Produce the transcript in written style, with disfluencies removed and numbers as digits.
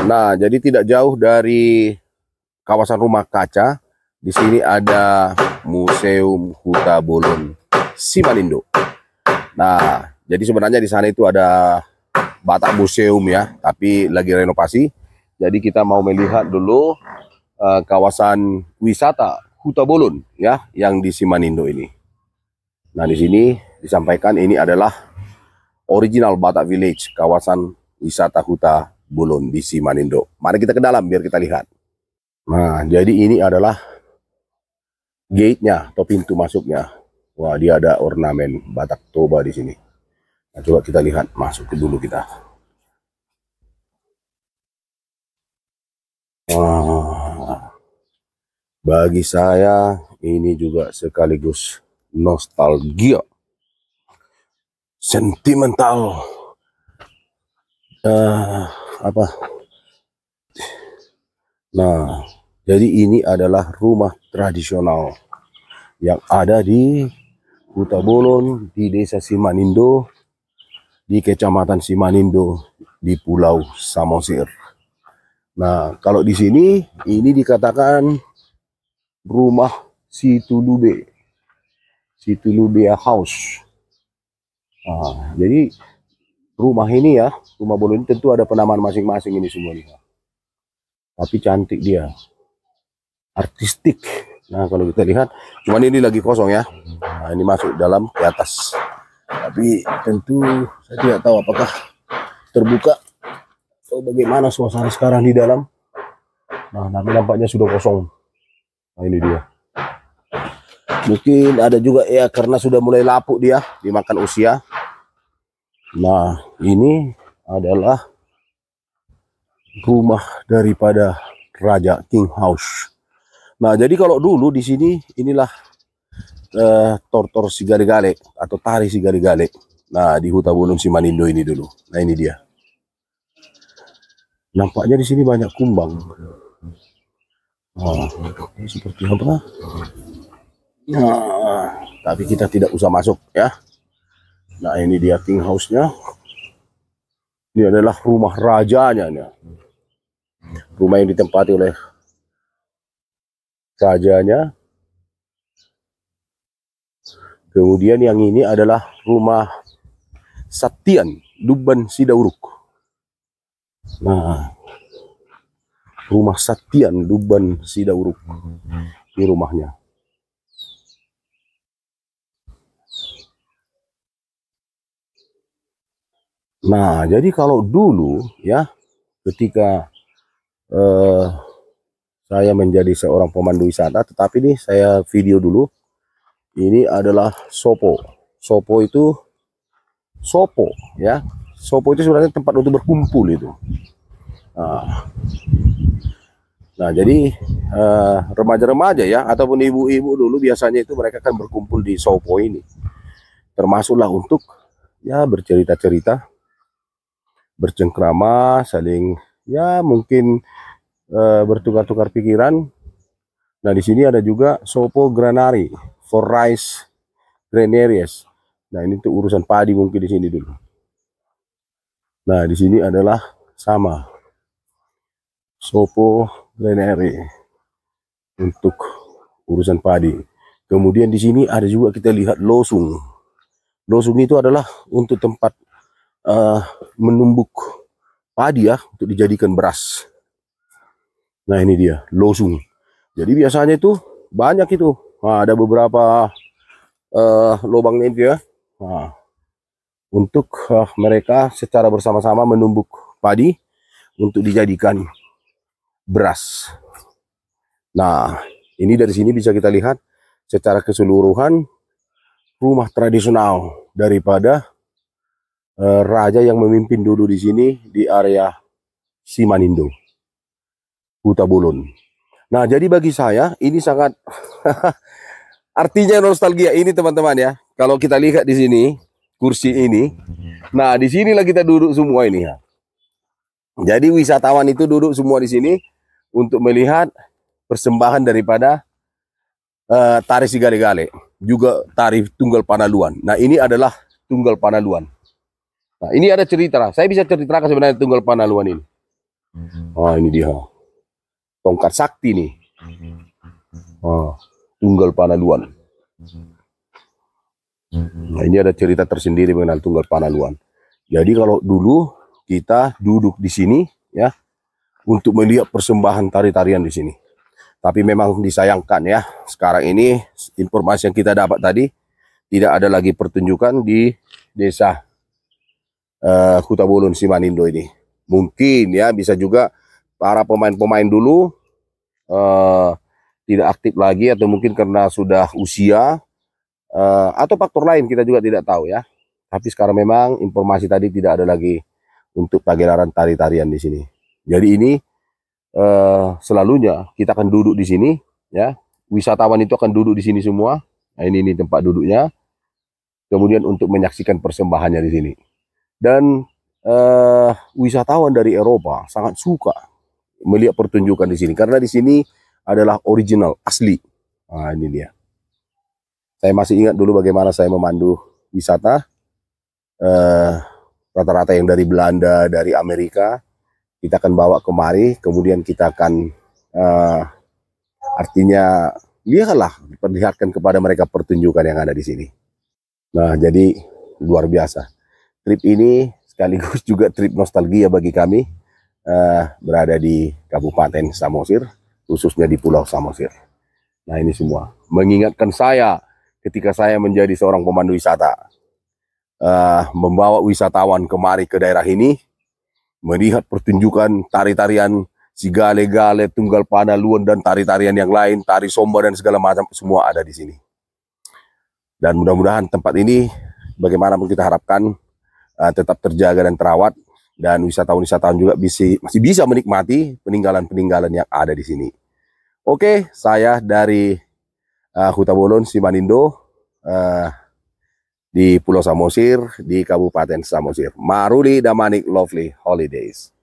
Nah, jadi tidak jauh dari kawasan rumah kaca, di sini ada Museum Huta Bolon Simanindo. Nah, jadi sebenarnya di sana itu ada Batak Museum ya, tapi lagi renovasi. Jadi kita mau melihat dulu kawasan wisata Huta Bolon ya, yang di Simanindo ini. Nah, di sini disampaikan ini adalah original Batak Village, kawasan wisata Huta Bolon di Simanindo. Mari kita ke dalam biar kita lihat. Nah, jadi ini adalah gate-nya atau pintu masuknya. Wah, dia ada ornamen Batak Toba di sini. Nah, coba kita lihat, masuk ke dulu kita. Bagi saya ini juga sekaligus nostalgia, sentimental, Nah, jadi ini adalah rumah tradisional yang ada di Huta Bolon, di Desa Simanindo, di Kecamatan Simanindo, di Pulau Samosir. Nah, kalau di sini ini dikatakan rumah Situlube House. Nah, jadi rumah ini ya, rumah Bolon ini tentu ada penamaan masing-masing ini semuanya. Tapi cantik dia, artistik. Nah, kalau kita lihat, cuman ini lagi kosong ya. Nah, ini masuk dalam ke atas. Tapi tentu saya tidak tahu apakah terbuka atau bagaimana suasana sekarang di dalam. Nah, tapi nampaknya sudah kosong. Nah, ini dia. Mungkin ada juga ya karena sudah mulai lapuk dia, dimakan usia. Nah, ini adalah rumah daripada Raja King House. Nah, jadi kalau dulu di sini inilah tortor Sigaregale atau tari Sigaregale. Nah, di Huta Bolon Simanindo ini dulu. Nah, ini dia. Nampaknya di sini banyak kumbang. Nah, ini seperti apa? Nah, tapi kita tidak usah masuk ya. Nah, ini dia King House-nya. Ini adalah rumah rajanya nih. Rumah yang ditempati oleh rajanya. Kemudian yang ini adalah rumah Satian Duban Sidauruk. Nah, rumah Satian Duban Sidauruk. Ini rumahnya. Nah, jadi kalau dulu ya, ketika saya menjadi seorang pemandu wisata, tetapi nih saya video dulu. Ini adalah Sopo. Sopo itu Sopo ya. Sopo itu sebenarnya tempat untuk berkumpul itu. Nah, jadi remaja-remaja ya ataupun ibu-ibu dulu biasanya itu mereka kan berkumpul di Sopo ini. Termasuklah untuk ya bercerita-cerita, bercengkrama, saling ya mungkin bertukar-tukar pikiran. Nah, di sini ada juga Sopo Granary for rice granaries. Nah, ini untuk urusan padi mungkin di sini dulu. Nah, di sini adalah sama Sopo Granary untuk urusan padi. Kemudian di sini ada juga kita lihat losung. Losung itu adalah untuk tempat menumbuk padi ya, untuk dijadikan beras. Nah, ini dia losung. Jadi biasanya itu banyak itu. Nah, ada beberapa lubangnya itu ya. Nah, untuk mereka secara bersama-sama menumbuk padi untuk dijadikan beras. Nah, ini dari sini bisa kita lihat secara keseluruhan rumah tradisional daripada raja yang memimpin dulu di sini di area Simanindo, Huta Bolon. Nah, jadi bagi saya ini sangat artinya nostalgia ini teman-teman ya. Kalau kita lihat di sini kursi ini, nah di sinilah kita duduk semua ini ya. Jadi wisatawan itu duduk semua di sini untuk melihat persembahan daripada tari Sigaregale, juga tari Tunggal Panaluan. Nah, ini adalah Tunggal Panaluan. Nah, ini ada cerita lah. Saya bisa ceritakan sebenarnya Tunggal Panaluan ini. Oh, ini dia. Tongkat sakti nih. Oh, Tunggal Panaluan. Nah, ini ada cerita tersendiri mengenai Tunggal Panaluan. Jadi kalau dulu kita duduk di sini ya untuk melihat persembahan tari-tarian di sini. Tapi memang disayangkan ya, sekarang ini informasi yang kita dapat tadi tidak ada lagi pertunjukan di desa Hutabolon Simanindo ini. Mungkin ya bisa juga para pemain-pemain dulu tidak aktif lagi, atau mungkin karena sudah usia atau faktor lain, kita juga tidak tahu ya. Tapi sekarang memang informasi tadi tidak ada lagi untuk pagelaran tari-tarian di sini. Jadi ini selalunya kita akan duduk di sini ya. Wisatawan itu akan duduk di sini semua. Nah, ini tempat duduknya. Kemudian untuk menyaksikan persembahannya di sini. Dan wisatawan dari Eropa sangat suka melihat pertunjukan di sini karena di sini adalah original, asli. Nah, ini dia. Saya masih ingat dulu bagaimana saya memandu wisata. Rata-rata yang dari Belanda, dari Amerika, kita akan bawa kemari, kemudian kita akan artinya lihatlah, perlihatkan kepada mereka pertunjukan yang ada di sini. Nah, jadi luar biasa. Trip ini sekaligus juga trip nostalgia bagi kami, berada di Kabupaten Samosir, khususnya di Pulau Samosir. Nah, ini semua mengingatkan saya ketika saya menjadi seorang pemandu wisata, membawa wisatawan kemari ke daerah ini, melihat pertunjukan tari-tarian Sigale-gale, Tunggal Panaluan, dan tari-tarian yang lain, tari Somba dan segala macam, semua ada di sini. Dan mudah-mudahan tempat ini, bagaimanapun kita harapkan, tetap terjaga dan terawat, dan wisatawan-wisatawan juga masih bisa menikmati peninggalan-peninggalan yang ada di sini. Oke, saya dari Hutabolon Simanindo, di Pulau Samosir, di Kabupaten Samosir. Maruli Damanik Lovely Holidays.